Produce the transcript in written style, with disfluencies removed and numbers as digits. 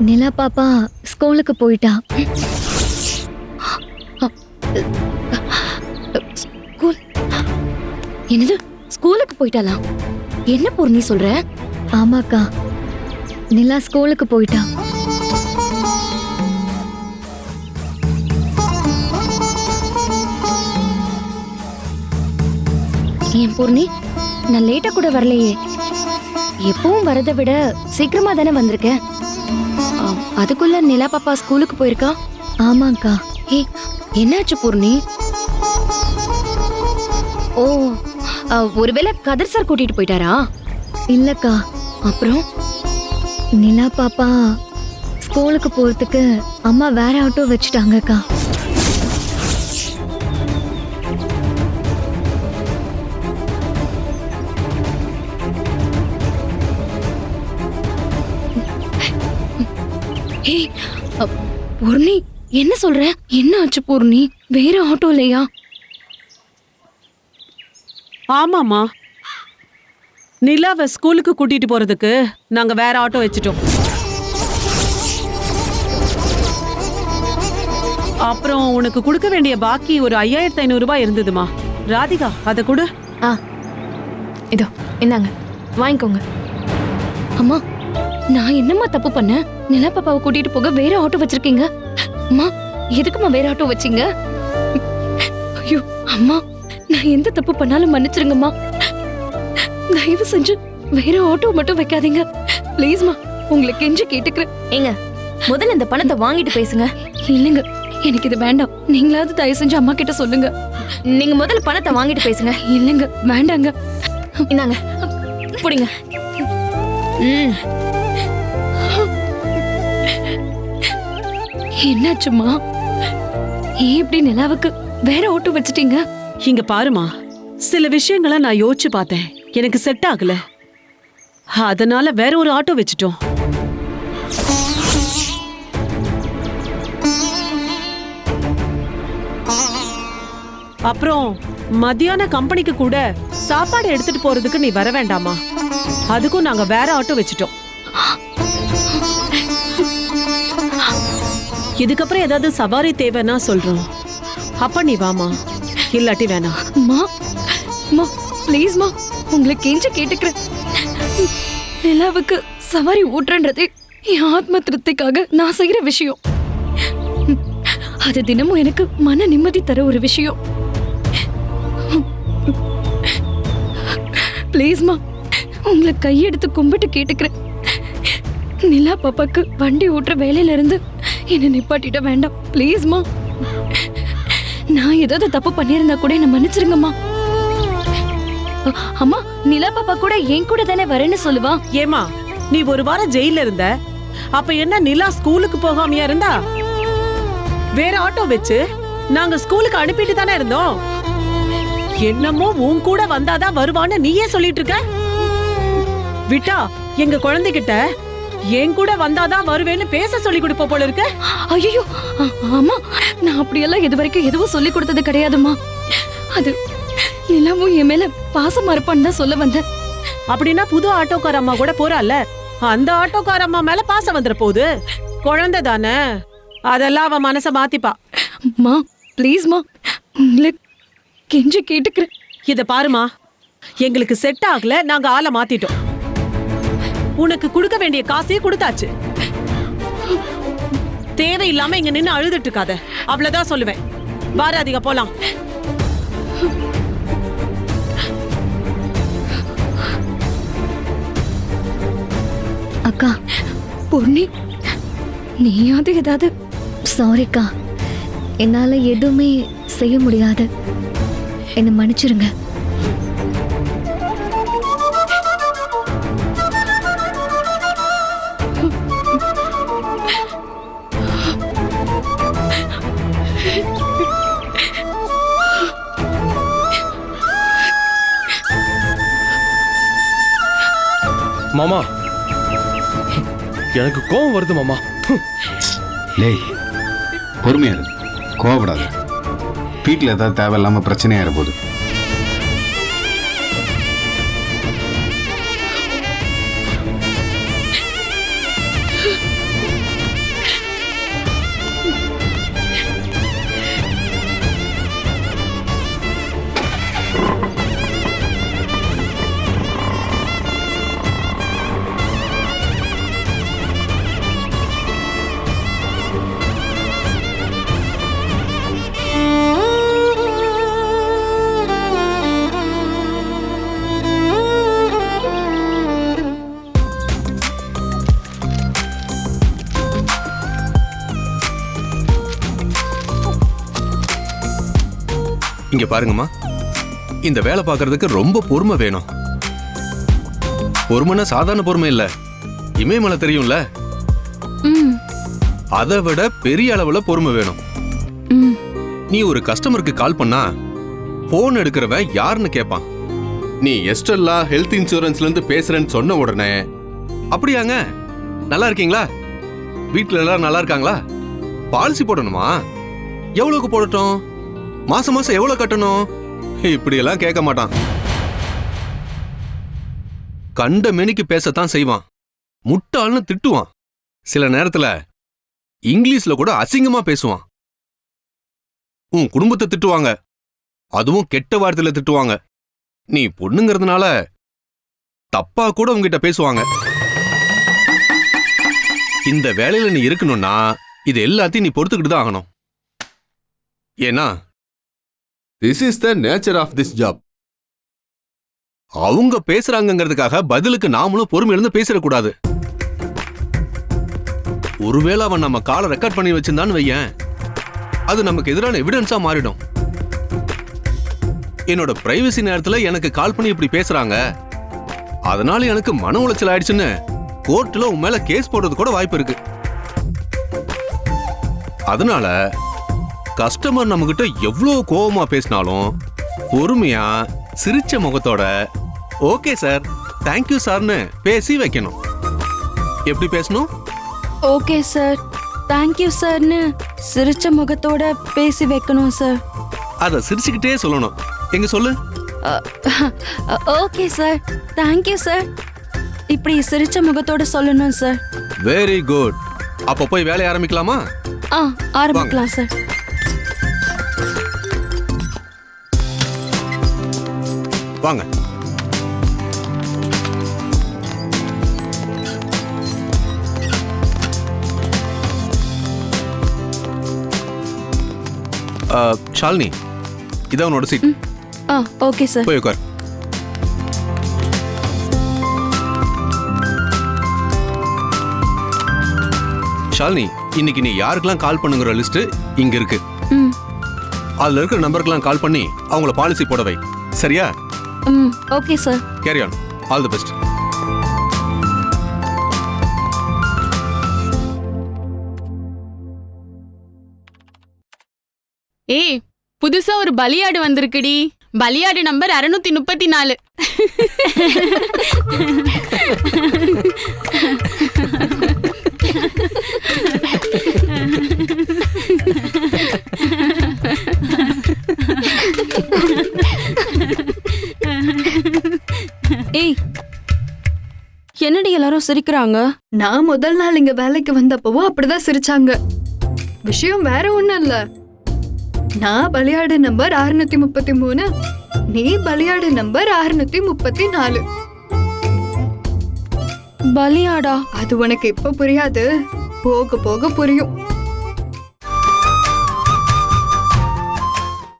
நிலா பாப்பா ஸ்கூலுக்கு போயிட்டா. ஸ்கூல்? என்னது, ஸ்கூலுக்கு போயிட்டாளா? என்ன பூர்ணி சொல்ற? ஆமாக்கா, நிலா ஸ்கூலுக்கு போயிட்டா. ஏன் பூர்ணி, நான் லேட்டா கூட வரலையே. எப்பவும் வரதை விட சீக்கிரமா தானே வந்திருக்கேன். அதுக்குள்ள நிலா பாப்பா ஸ்கூலுக்கு போயிருக்கா? ஆமாக்கா. ஏய், என்னாச்சு பூர்ணி? ஓ, ஒருவேளை கதிர் சார் கூட்டிட்டு போயிட்டாரா? இல்லக்கா, அப்புறம் நிலா பாப்பா ஸ்கூலுக்கு போறதுக்கு அம்மா வேற ஆட்டோ வச்சுட்டாங்கக்கா. ஏய், பூர்ணி என்ன சொல்ற? என்ன ஆச்சு பூர்ணி? வேற ஆட்டோ இல்லையா? ஆமாமா, நிலாவை ஸ்கூலுக்கு கூட்டிட்டு போறதுக்கு நாங்க வேற ஆட்டோ வச்சுட்டோம். அப்புறம் உனக்கு கொடுக்க வேண்டிய பாக்கி ஒரு 5500 ரூபாய் இருந்ததுமா. ராதிகா, அதை கொடு. இதோ இந்தாங்க, வாங்கிக்கோங்க. அம்மா, நான் என்னம்மா தப்பு பண்ணேன்? நிலா பாப்பாவை கூட்டிட்டு போக வேற ஆட்டோ வச்சிருக்கீங்க. அம்மா, எதுக்குமா வேற ஆட்டோ வச்சீங்க? ஐயோ அம்மா, நான் எந்த தப்பு பண்ணாலும் மன்னிச்சிருங்கம்மா. தயவு செஞ்சு வேற ஆட்டோ மட்டும் வைக்காதீங்க ப்ளீஸ்மா, உங்களை கெஞ்சி கேட்டுக்கிறேன். ஏங்க, முதல்ல இந்த பணத்தை வாங்கிட்டு பேசுங்க. இல்லைங்க, எனக்கு இது வேண்டாம். நீங்களாவது தயவு செஞ்சு அம்மா கிட்ட சொல்லுங்க. நீங்க முதல்ல பணத்தை வாங்கிட்டு பேசுங்க. இல்லைங்க, வேண்டாங்க. இந்தாங்க, புடிங்க. என்னாச்சுமா? ஏன் இப்படி நிலாவுக்கு வேற ஆட்டோ வச்சிட்டீங்க? இங்க பாருமா, சில விஷயங்களை நான் யோசிச்சு பார்த்தேன், எனக்கு செட் ஆகல. அதனால வேற ஒரு ஆட்டோ வச்சுட்டோம். அப்புறம் மத்தியான கம்பெனிக்கு கூட சாப்பாடு எடுத்துட்டு போறதுக்கு நீ வர வேண்டாமா, அதுக்கும் நாங்க வேற ஆட்டோ வச்சுட்டோம். இதுக்கப்புறம் ஏதாவது சவாரி தேவைன்னா சொல்றோம், அப்ப நீ வாமா, இல்லாட்டி வேணாம். மா மா ப்ளீஸ்மா, உங்களை கெஞ்சி கேட்டுக்கிறேன். நிலாவுக்கு சவாரி ஓட்டுறன்றது என் ஆத்ம திருப்திக்காக நான் செய்யற விஷயம். அது தினமும் எனக்கு மன நிம்மதி தர ஒரு விஷயம். ப்ளீஸ்மா, உங்களை கையெடுத்து கும்பிட்டு கேட்டுக்கிறேன். நிலா பாப்பாக்கு வண்டி ஓட்டுற வேலையில இருந்து என்ன நிப்பாட்டிட்ட வேண்டாம் ப்ளீஸ்மா. நான் ஏதாவது தப்பு பண்ணியிருந்தா கூட என்ன மன்னிச்சிருங்கம்மா. அம்மா, நிலா பாப்பா கூட என் கூட தானே வரேன்னு சொல்லுவா. ஏமா, நீ ஒரு வாரம் ஜெயில இருந்த, அப்ப என்ன நிலா ஸ்கூலுக்கு போகாமையா இருந்தா? வேற ஆட்டோ வச்சு நாங்க ஸ்கூலுக்கு அனுப்பிட்டு தானே இருந்தோம். என்னமோ உன் கூட வந்தாதான் வருவான்னு நீயே சொல்லிட்டு இருக்க. விட்டா எங்க குழந்தைகிட்ட என் கூட வந்தாதான் வருவேன்னு பேச சொல்லி கொடுப்ப போல இருக்க. ஐயோ அம்மா, நான் அப்படியெல்லாம் இது வரைக்கும் எதுவும் சொல்லி கொடுத்தது கிடையாதுமா. அது நிலாவும் என் மேல பாசமா இருப்பான்னு தான் சொல்ல வந்தேன். அப்படின்னா புது ஆட்டோக்கார அம்மா கூட போறால, அந்த ஆட்டோக்கார அம்மா மேல பாசம் வந்துற போகுது. குழந்தை தானே, அதெல்லாம் அவன் மனச மாத்திப்பா. அம்மா ப்ளீஸ்மா, உங்களை கெஞ்சி கேட்டுக்கிறேன். இத பாருமா, எங்களுக்கு செட் ஆகல, நாங்க ஆளை மாத்திட்டோம். உனக்கு கொடுக்க வேண்டிய காசையே கொடுத்தாச்சு. தேவையில்லாம இங்க நின்னு அழுதுட்டு இருக்காத, அவ்வளவுதான் சொல்லுவேன். பாராதிகா, போலாம். அக்கா, பொன்னி, நீயாவது ஏதாவது. சாரிக்கா, என்னால எதுவுமே செய்ய முடியாது, என்னை மன்னிச்சிருங்க. மாமா, எனக்கு கோவம் வருது மாமா. லேய், பொறுமையா இரு, கோவப்படாது. வீட்டில் ஏதாவது தேவையில்லாம பிரச்சனையா போகுது. இங்க பாருங்கம்மா, இந்த வேலை பார்க்கறதுக்கு ரொம்ப பொறுமை வேணும். பொறுமைன்னா சாதாரண பொறுமை இல்ல, இமயமலை தெரியும்ல, ம் அதை விட பெரிய அளவுல பொறுமை வேணும். ம் நீ ஒரு கஸ்டமருக்கு கால் பண்ணா போன் எடுக்கிறவன் யாருன்னு கேட்பான். நீ எஸ்டெல்லா ஹெல்த் இன்சூரன்ஸ்ல இருந்து பேசுறேன்னு சொன்ன உடனே, அப்படியாங்க, நல்லா இருக்கீங்களா, வீட்டுல எல்லாரும் நல்லா இருக்காங்களா, பாலிசி போடணுமா, எவ்வளவுக்கு போடட்டும், மாசம் மாசம் எவ்வளவு கட்டணும், இப்படி எல்லாம் கேட்க மாட்டான். கண்ட மெனிக்கு பேசத்தான் செய்வான். முட்டாள்னு திட்டுவான். சில நேரத்துல இங்கிலீஷ்ல கூட அசிங்கமா பேசுவான். உன் குடும்பத்தை திட்டுவாங்க, அதுவும் கெட்ட வார்த்தையில திட்டுவாங்க. நீ பொண்ணுங்கிறதுனால தப்பா கூட உங்ககிட்ட பேசுவாங்க. இந்த வேலையில நீ இருக்கணும்னா இது எல்லாத்தையும் நீ பொறுத்துக்கிட்டு தான் ஆகணும். ஏன்னா this is the nature of this job. அவங்க பேசுறாங்கிறதுக்காக பதிலுக்கு நாமளும் பொறுமை இருந்து பேசிடக்கூடாது. ஒருவேளை அவன் நம்ம காலை ரெக்கார்ட் பண்ணி வச்சிருந்தான்னு வையேன், அது நமக்கு எதிரான எவிடன்ஸா மாறிடும். என்னோட பிரைவசி நேரத்துல எனக்கு கால் பண்ணி இப்படி பேசுறாங்க, அதனால எனக்கு மன உளைச்சல் ஆயிடுச்சுன்னு கோர்ட்ல உன் மேல கேஸ் போடுறது கூட வாய்ப்பு இருக்கு. அதனால கஸ்டமர் நம்ம கிட்ட எவ்வளவு கோபமா பேசினாலும் பொறுமையா சிரிச்ச முகத்தோட ஓகே சார், தேங்க்யூ சார்னு பேசி வைக்கணும். எப்படி பேசணும்? ஓகே சார், தேங்க்யூ சார்னு சிரிச்ச முகத்தோட பேசி வைக்கணும் சார். அத சிரிச்சுக்கிட்டே சொல்லணும். எங்க சொல்லு. ஓகே சார், தேங்க்யூ சார், இப்படி சிரிச்ச முகத்தோட சொல்லணும் சார். Very good. அப்ப போய் வேலைய ஆரம்பிக்கலாமா? ஆரம்பிக்கலாம் சார். வாங்க. ஷாலினி, இதான் உன்னோட சீட். Okay sir. போய் உட்கார். ஷாலினி, இன்னைக்கு நீ யாருக்கெல்லாம் கால் பண்ணுங்கிற லிஸ்ட் இங்க இருக்கு. ம் அதுல இருக்கிற நம்பருக்கெல்லாம் கால் பண்ணி அவங்கள பாலிசி போட வை. சரியா? ம் okay sir. Carry on. All the best. ஏய், புதுசா ஒரு பலியாடு வந்திருக்குடி. பலியாடு நம்பர் 634. ஏய், என்னடி எல்லாரும் சிரிக்கிறாங்க? நான் முதல் நாள் இங்க வேலைக்கு வந்தப்பவும் அப்படிதான் சிரிச்சாங்க. விஷயம் வேற ஒண்ணும் இல்ல. நான் பலியாடு நம்பர் 633, நீ பலியாடு நம்பர் 634. பலியாடா? அது உனக்கு இப்ப புரியாது, போக போக புரியும்.